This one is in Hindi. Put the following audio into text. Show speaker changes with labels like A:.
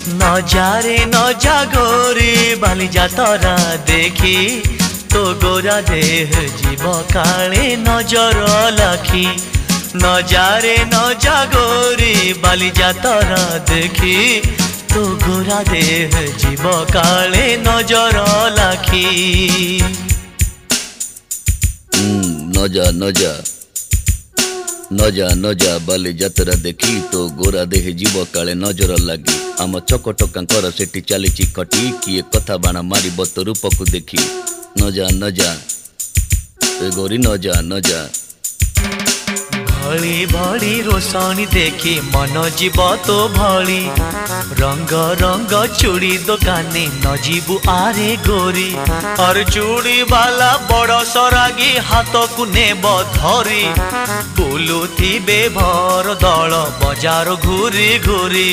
A: नजारे नजा गोरी बाली जातरा देखी तो गोरा देह जीव काले नजर लाखी। नजारे नजा गोरी बाली जातरा देखी तो गोरा देह जीव काले नजर लाखी।
B: नजा नजा नजा नजा बाली जातरा देखी तो गोरा देह जीव काले नजर लगी। आम चकटकांकर सेठी चली खटी किए कथा बाण मार तो रूप को देखी। नजा नजा गोरी नजा नजा
A: भली भली रोशनी देखी मन जीव तो भली। रंग रंग चूड़ी दुकानी न जीवु आरे गोरी। और चूड़ी वाला बड़ सरागी हाथ को नेब धरी। बुलुथिबे भर दल बजार घूरी घूरी।